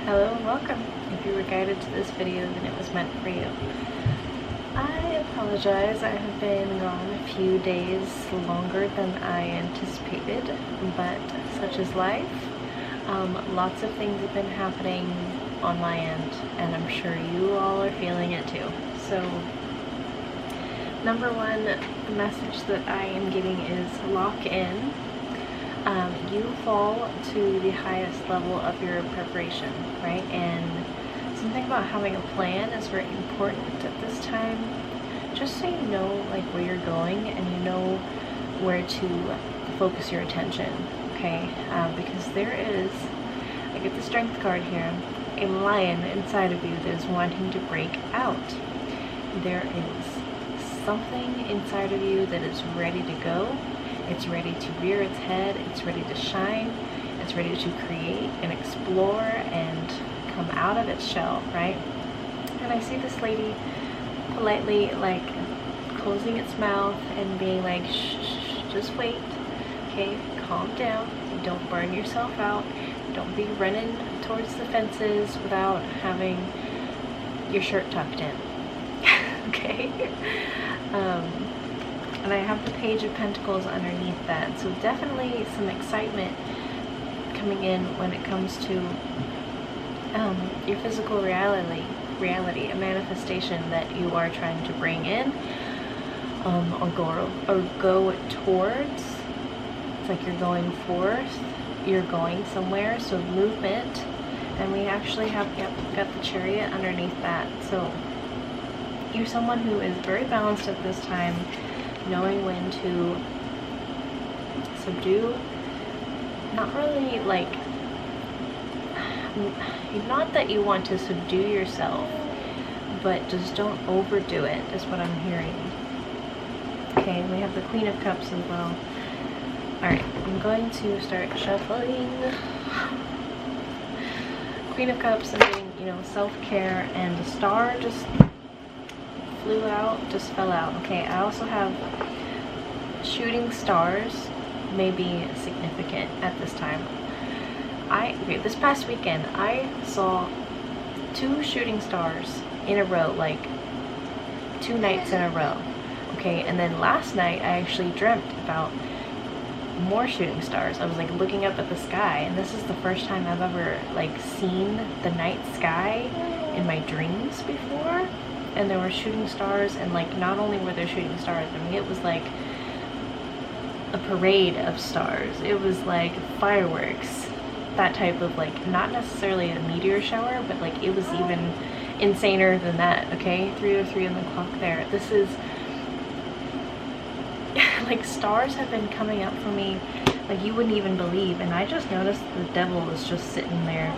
Hello and welcome. If you were guided to this video, then it was meant for you. I apologize, I have been gone a few days longer than I anticipated, but such is life. Lots of things have been happening on my end, and I'm sure you all are feeling it too. So, number one, the message that I am getting is lock in. You fall to the highest level of your preparation, right? And something about having a plan is very important at this time, just so you know like where you're going and you know where to focus your attention, okay? Because there is, I get the strength card here, a lion inside of you that is wanting to break out. There is something inside of you that is ready to go. It's ready to rear its head, it's ready to shine, it's ready to create and explore and come out of its shell, right? And I see this lady politely like closing its mouth and being like, shh, shh, just wait, okay, calm down, don't burn yourself out, don't be running towards the fences without having your shirt tucked in, okay? And I have the Page of Pentacles underneath that, so definitely some excitement coming in when it comes to your physical reality, a manifestation that you are trying to bring in, or go towards. It's like you're going forth, you're going somewhere, so movement. And we actually have, got the Chariot underneath that. So you're someone who is very balanced at this time, knowing when to subdue, not really like, not that you want to subdue yourself, but just don't overdo it, is what I'm hearing. Okay, we have the Queen of Cups as well. Alright, I'm going to start shuffling. Queen of Cups, I'm getting, self-care, and the star just fell out. Okay, I also have shooting stars may be significant at this time. This past weekend I saw 2 shooting stars in a row, like 2 nights in a row. Okay, and then last night I actually dreamt about more shooting stars. I was like looking up at the sky, and this is the first time I've ever like seen the night sky in my dreams before. And there were shooting stars, and like not only were there shooting stars, I mean it was like a parade of stars. It was like fireworks, that type of like, not necessarily a meteor shower, but like it was even insaner than that. Okay, 3:03 on the clock there. This is like, stars have been coming up for me like you wouldn't even believe, and I just noticed the devil was just sitting there.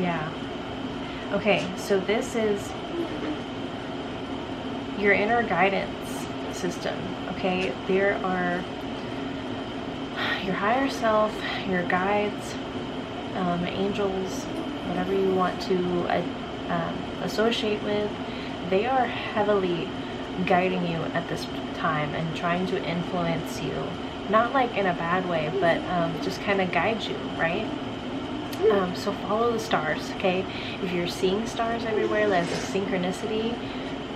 Yeah. Okay, so this is your inner guidance system, okay? There are your higher self, your guides, angels, whatever you want to associate with. They are heavily guiding you at this time and trying to influence you. Not like in a bad way, but just kind of guide you, right? So follow the stars, okay? If you're seeing stars everywhere, like a synchronicity,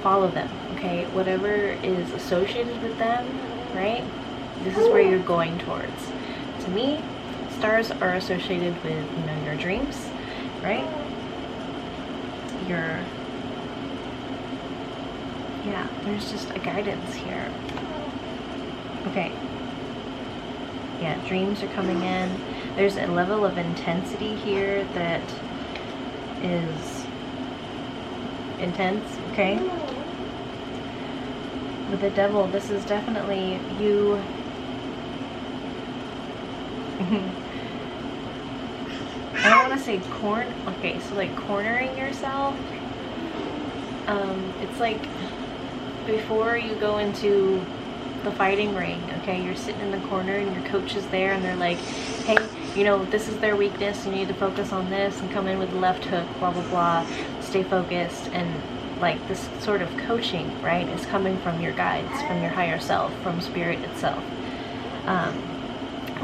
follow them, okay? Whatever is associated with them, right? This is where you're going towards. To me, stars are associated with, your dreams, right? There's just a guidance here. Okay. Yeah, dreams are coming in. There's a level of intensity here that is intense, okay? With the devil, this is definitely you. I don't want to say cornering yourself. It's like before you go into the fighting ring, okay, you're sitting in the corner and your coach is there and they're like, hey, this is their weakness, you need to focus on this and come in with the left hook, blah blah blah, stay focused. And like this sort of coaching, right, is coming from your guides, from your higher self, from spirit itself.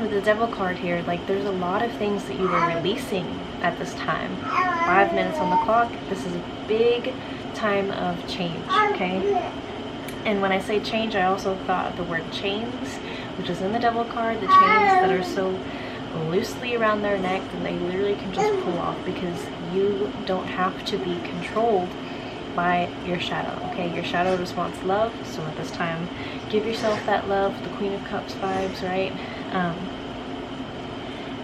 with the Devil card here, like there's a lot of things that you are releasing at this time. 5 minutes on the clock. This is a big time of change, okay? And when I say change, I also thought of the word chains, which is in the Devil card, the chains that are so loosely around their neck that they literally can just pull off, because you don't have to be controlled by your shadow, okay? Your shadow responds love, so at this time, give yourself that love, the Queen of Cups vibes, right?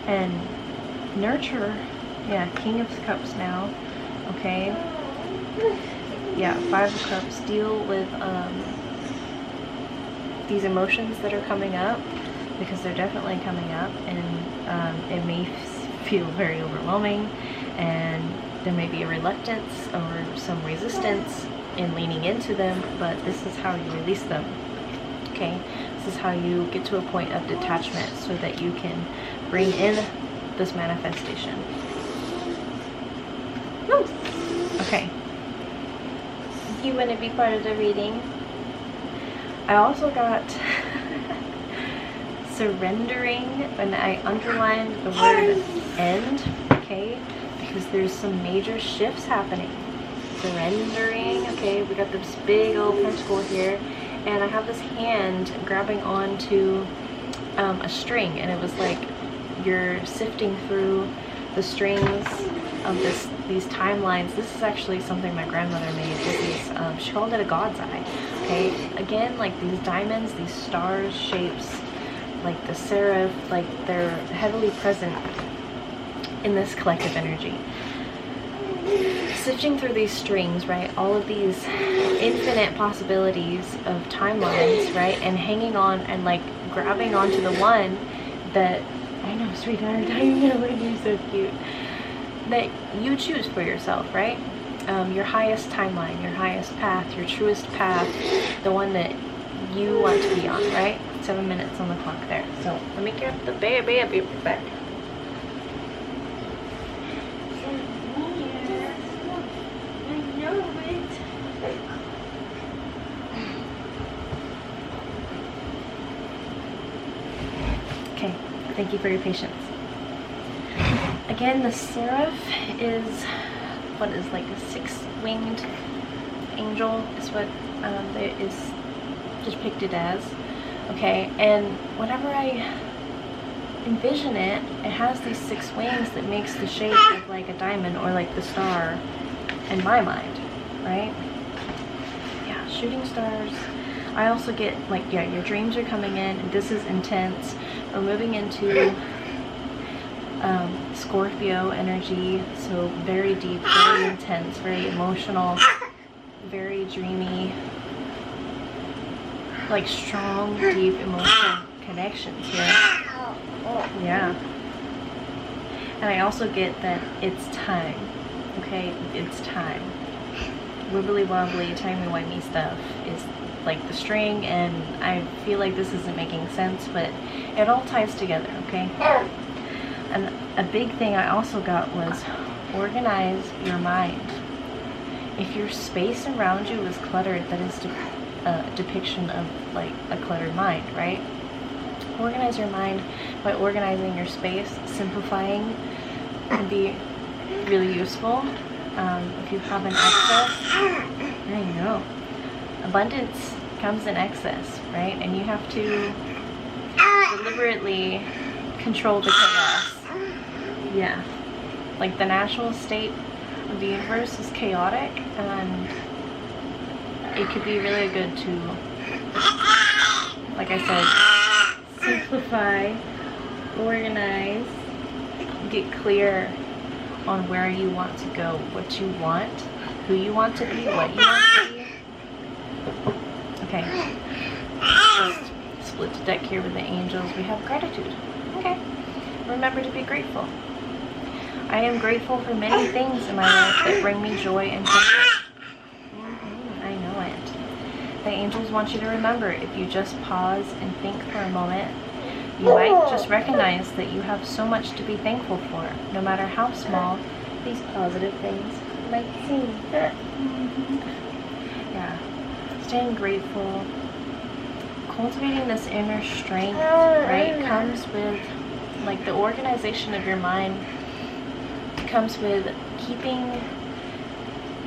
And nurture, yeah, King of Cups now, okay? Yeah, 5 of Cups, deal with these emotions that are coming up, because they're definitely coming up, and it may feel very overwhelming, and there may be a reluctance or some resistance in leaning into them, but this is how you release them, okay? This is how you get to a point of detachment so that you can bring in this manifestation. Woo! Okay. You want to be part of the reading? I also got surrendering, and I underlined the word end, okay? Because there's some major shifts happening. Surrendering, okay? We got this big old pentacle here, and I have this hand grabbing onto a string, and it was like you're sifting through the strings of these timelines. This is actually something my grandmother made. She called it a God's eye, okay? Again, like these diamonds, these stars, shapes, like the seraph, like they're heavily present in this collective energy. Sifting through these strings, right? All of these infinite possibilities of timelines, right? And hanging on and like grabbing onto the one that, I know, sweetheart, I know, you're so cute, that you choose for yourself, right? Your highest timeline, your highest path, your truest path, the one that you want to be on, right? 7 minutes on the clock there. So let me get the baby. I'll be right back. Okay, thank you for your patience. Again, the seraph is what is like a 6-winged angel is what it is depicted as. Okay, and whenever I envision it, it has these 6 wings that makes the shape of like a diamond or like the star in my mind, right? Yeah, shooting stars. I also get like, yeah, your dreams are coming in, and this is intense. We're moving into Scorpio energy, so very deep, very intense, very emotional, very dreamy, like strong, deep emotional connections here. Yeah. And I also get that it's time, okay? It's time. Wibbly wobbly, timey-wimey stuff is like the string, and I feel like this isn't making sense, but it all ties together, okay? And a big thing I also got was organize your mind. If your space around you is cluttered, that is a depiction of like a cluttered mind, right? Organize your mind by organizing your space. Simplifying can be really useful. If you have an excess, there you go. Abundance comes in excess, right? And you have to deliberately control the chaos. Yeah, like the natural state of the universe is chaotic, and it could be really good to, like I said, simplify, organize, get clear on where you want to go, what you want, who you want to be, what you want to be. Okay, just split the deck here with the angels. We have gratitude. Okay, remember to be grateful. I am grateful for many things in my life that bring me joy and comfort. I know it. The angels want you to remember, if you just pause and think for a moment, you might just recognize that you have so much to be thankful for, no matter how small these positive things might seem. Yeah. Staying grateful, cultivating this inner strength, right, comes with, like, the organization of your mind comes with keeping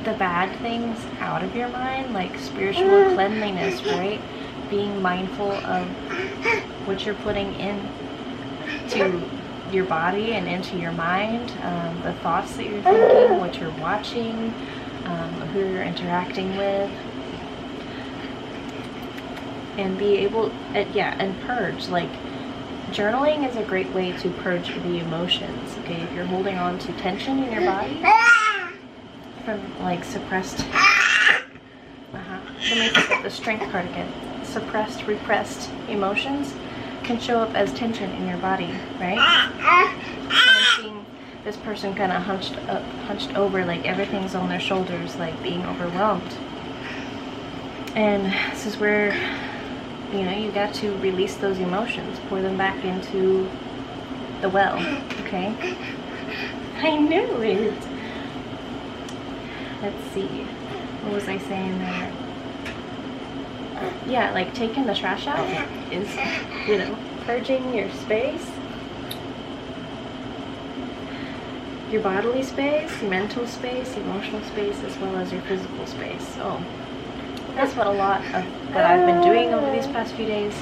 the bad things out of your mind, like spiritual cleanliness, right? Being mindful of what you're putting in to your body and into your mind, the thoughts that you're thinking, what you're watching, who you're interacting with, and be able, and purge. Like, journaling is a great way to purge the emotions, okay? If you're holding on to tension in your body from, like, suppressed, let me pick up the strength card again. Suppressed, repressed emotions can show up as tension in your body, right? And I'm seeing this person kind of hunched over, like everything's on their shoulders, like being overwhelmed. And this is where, you know, you got to release those emotions, pour them back into the well, okay? I knew it. Let's see. What was I saying there? Yeah, like taking the trash out is, you know, purging your space, your bodily space, your mental space, emotional space, as well as your physical space. So that's what a lot of what I've been doing over these past few days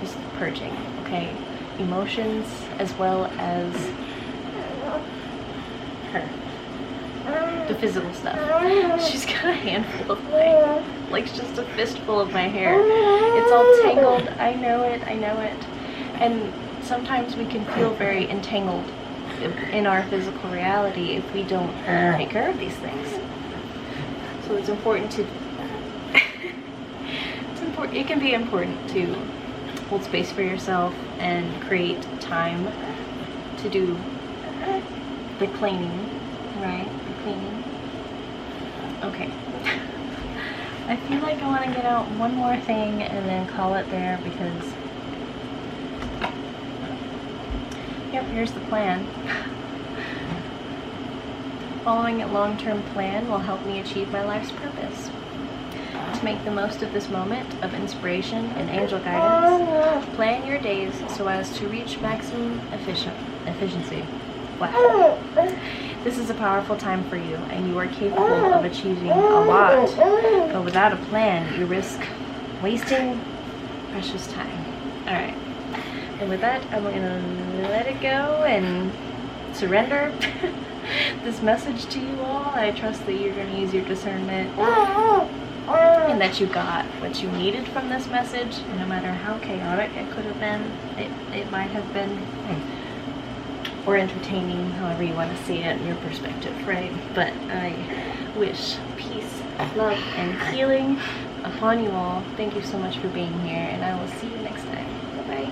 is purging, okay? Emotions as well as her. The physical stuff. She's got a handful of like just a fistful of my hair. It's all tangled. I know it. And sometimes we can feel very entangled in our physical reality if we don't take care of these things. So it's important to it can be important to hold space for yourself and create time to do the cleaning, right? The cleaning. Okay. I feel like I want to get out one more thing and then call it there because, yep, here's the plan. Following a long-term plan will help me achieve my life's purpose. To make the most of this moment of inspiration and angel guidance, plan your days so as to reach maximum efficiency. Wow. This is a powerful time for you, and you are capable of achieving a lot. But without a plan, you risk wasting precious time. Alright. And with that, I'm going to let it go and surrender this message to you all. I trust that you're going to use your discernment and that you got what you needed from this message, no matter how chaotic it could have been, it might have been, or entertaining, however you want to see it in your perspective, right? But I wish peace, love, and healing upon you all. Thank you so much for being here, and I will see you next time. Bye-bye.